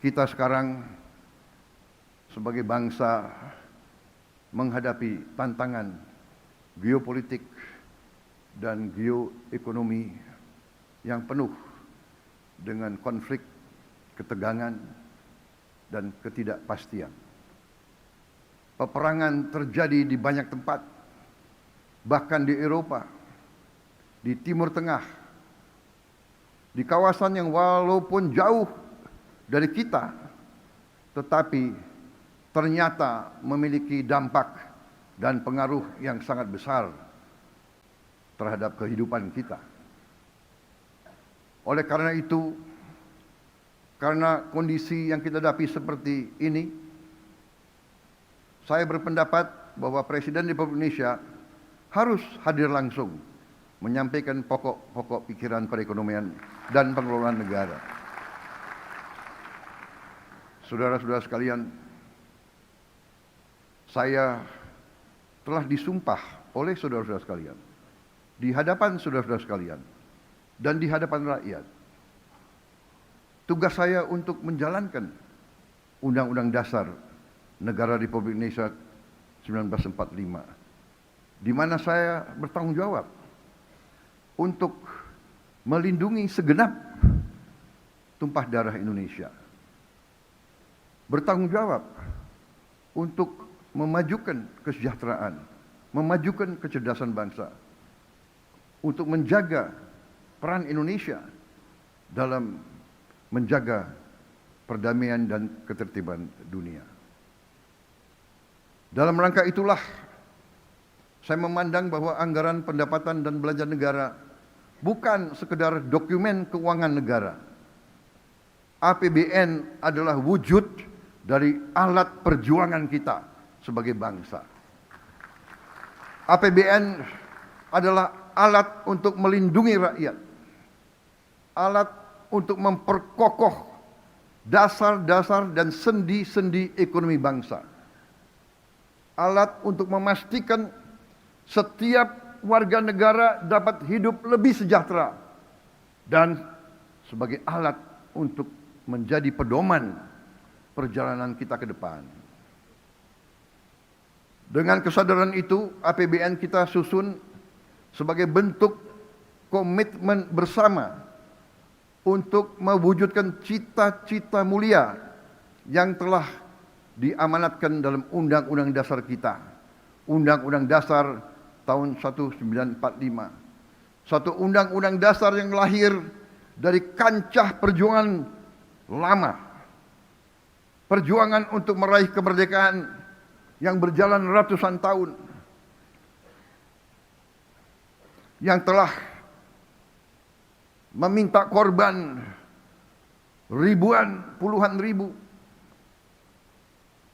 Kita sekarang sebagai bangsa menghadapi tantangan geopolitik dan geoekonomi yang penuh dengan konflik, ketegangan, dan ketidakpastian. Peperangan terjadi di banyak tempat, bahkan di Eropa, di Timur Tengah, di kawasan yang walaupun jauh dari kita, tetapi ternyata memiliki dampak dan pengaruh yang sangat besar terhadap kehidupan kita. Oleh karena itu, karena kondisi yang kita hadapi seperti ini, saya berpendapat bahwa Presiden Republik Indonesia harus hadir langsung menyampaikan pokok-pokok pikiran perekonomian dan pengelolaan negara. Saudara-saudara sekalian, saya telah disumpah oleh saudara-saudara sekalian, di hadapan saudara-saudara sekalian, dan di hadapan rakyat. Tugas saya untuk menjalankan Undang-Undang Dasar Negara Republik Indonesia 1945, di mana saya bertanggung jawab untuk melindungi segenap tumpah darah Indonesia. Bertanggung jawab untuk memajukan kesejahteraan, memajukan kecerdasan bangsa, untuk menjaga peran Indonesia dalam menjaga perdamaian dan ketertiban dunia. Dalam rangka itulah saya memandang bahwa anggaran pendapatan dan belanja negara bukan sekedar dokumen keuangan negara. APBN adalah wujud dari alat perjuangan kita sebagai bangsa. APBN adalah alat untuk melindungi rakyat, alat untuk memperkokoh dasar-dasar dan sendi-sendi ekonomi bangsa, alat untuk memastikan setiap warga negara dapat hidup lebih sejahtera, dan sebagai alat untuk menjadi pedoman perjalanan kita ke depan. Dengan kesadaran itu, APBN kita susun sebagai bentuk komitmen bersama untuk mewujudkan cita-cita mulia yang telah diamanatkan dalam Undang-Undang Dasar kita, Undang-Undang Dasar tahun 1945. Satu Undang-Undang Dasar yang lahir dari kancah perjuangan lama, perjuangan untuk meraih kemerdekaan yang berjalan ratusan tahun, yang telah meminta korban ribuan, puluhan ribu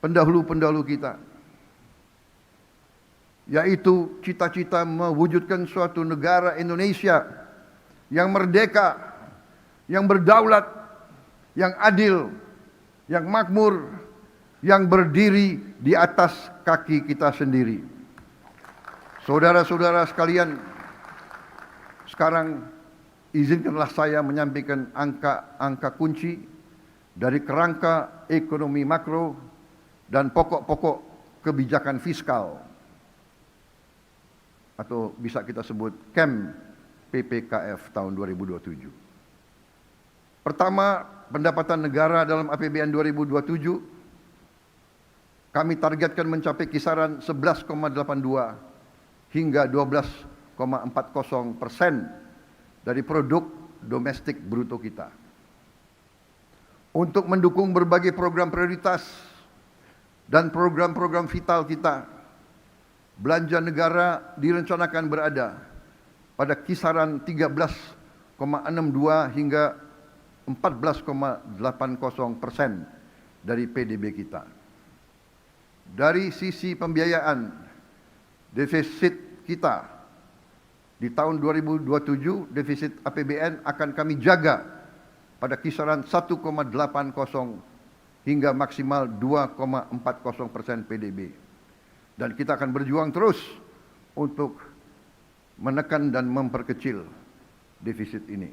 pendahulu-pendahulu kita, yaitu cita-cita mewujudkan suatu negara Indonesia yang merdeka, yang berdaulat, yang adil, yang makmur, yang berdiri di atas kaki kita sendiri. Saudara-saudara sekalian, sekarang izinkanlah saya menyampaikan angka-angka kunci dari kerangka ekonomi makro dan pokok-pokok kebijakan fiskal, atau bisa kita sebut KEM PPKF tahun 2027. Pertama, pendapatan negara dalam APBN 2027 kami targetkan mencapai kisaran 11,82 hingga 12,40% dari produk domestik bruto kita. Untuk mendukung berbagai program prioritas dan program-program vital kita, belanja negara direncanakan berada pada kisaran 13,62 hingga 14,80% dari PDB kita. Dari sisi pembiayaan, defisit kita di tahun 2027, defisit APBN akan kami jaga pada kisaran 1,80 hingga maksimal 2,40% PDB. Dan kita akan berjuang terus untuk menekan dan memperkecil defisit ini.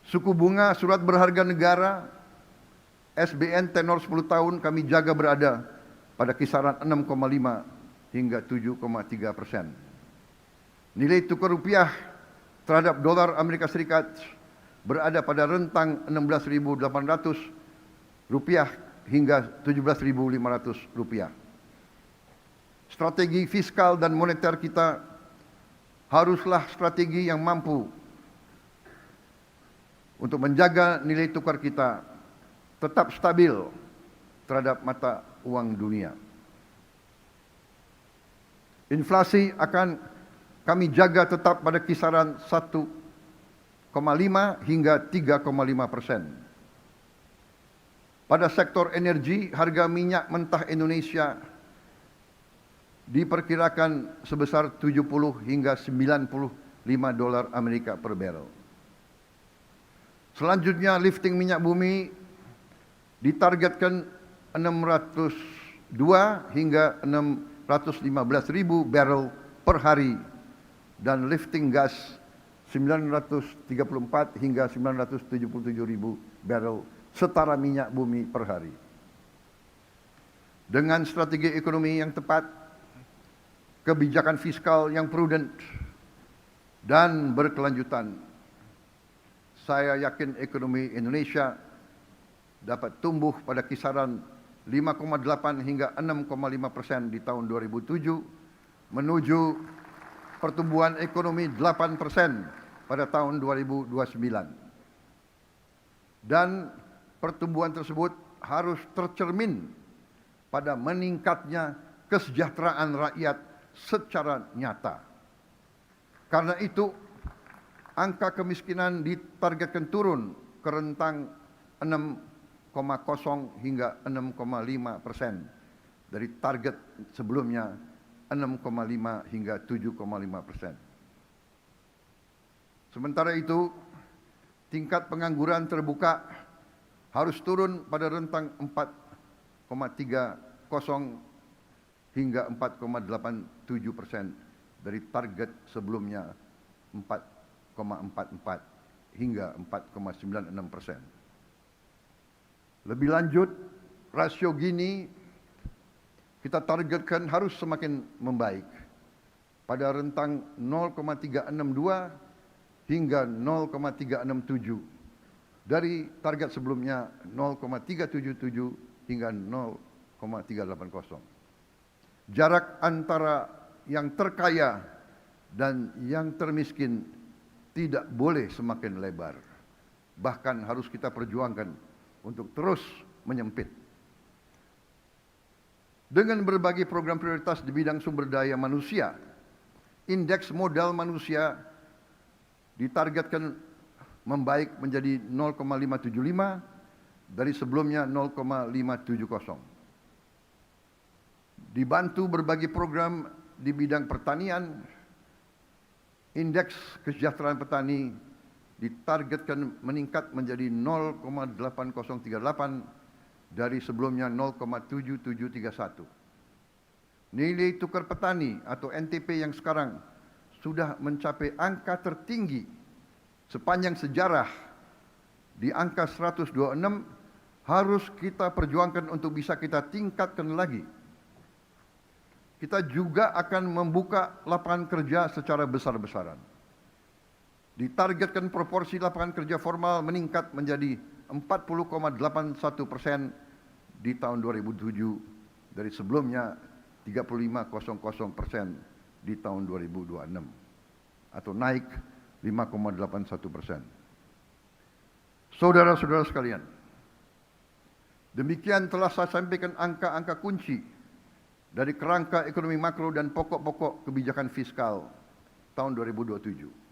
Suku bunga surat berharga negara SBN tenor 10 tahun kami jaga berada pada kisaran 6,5 hingga 7,3%. Nilai tukar rupiah terhadap dolar Amerika Serikat berada pada rentang 16.800 rupiah hingga 17.500 rupiah. Strategi fiskal dan moneter kita haruslah strategi yang mampu untuk menjaga nilai tukar kita tetap stabil terhadap mata uang dunia. Inflasi akan kami jaga tetap pada kisaran 1,5 hingga 3,5%. Pada sektor energi, harga minyak mentah Indonesia diperkirakan sebesar 70 hingga 95 dolar Amerika per barrel. Selanjutnya, lifting minyak bumi ditargetkan 602 hingga 615.000 barrel per hari dan lifting gas 934 hingga 977.000 barrel setara minyak bumi per hari. Dengan strategi ekonomi yang tepat, kebijakan fiskal yang prudent dan berkelanjutan, saya yakin ekonomi Indonesia dapat tumbuh pada kisaran 5,8 hingga 6,5% di tahun 2007 menuju pertumbuhan ekonomi 8% pada tahun 2029. Dan pertumbuhan tersebut harus tercermin pada meningkatnya kesejahteraan rakyat secara nyata. Karena itu, angka kemiskinan ditargetkan turun ke rentang 6,0 hingga 6,5% dari target sebelumnya 6,5 hingga 7,5%. Sementara itu, tingkat pengangguran terbuka harus turun pada rentang 4,30 hingga 4,87% dari target sebelumnya 4,44 hingga 4,96%. Lebih lanjut, rasio Gini kita targetkan harus semakin membaik pada rentang 0,362 hingga 0,367 dari target sebelumnya 0,377 hingga 0,380. Jarak antara yang terkaya dan yang termiskin tidak boleh semakin lebar. Bahkan harus kita perjuangkan untuk terus menyempit. Dengan berbagai program prioritas di bidang sumber daya manusia, indeks modal manusia ditargetkan membaik menjadi 0,575 dari sebelumnya 0,570. Dibantu berbagai program di bidang pertanian, indeks kesejahteraan petani ditargetkan meningkat menjadi 0,8038 dari sebelumnya 0,7731. Nilai tukar petani atau NTP yang sekarang sudah mencapai angka tertinggi sepanjang sejarah di angka 126, harus kita perjuangkan untuk bisa kita tingkatkan lagi. Kita juga akan membuka lapangan kerja secara besar-besaran. Ditargetkan proporsi lapangan kerja formal meningkat menjadi 40,81% di tahun 2007 dari sebelumnya 35,00% di tahun 2026 atau naik 5,81%. Saudara-saudara sekalian, demikian telah saya sampaikan angka-angka kunci dari kerangka ekonomi makro dan pokok-pokok kebijakan fiskal tahun 2027.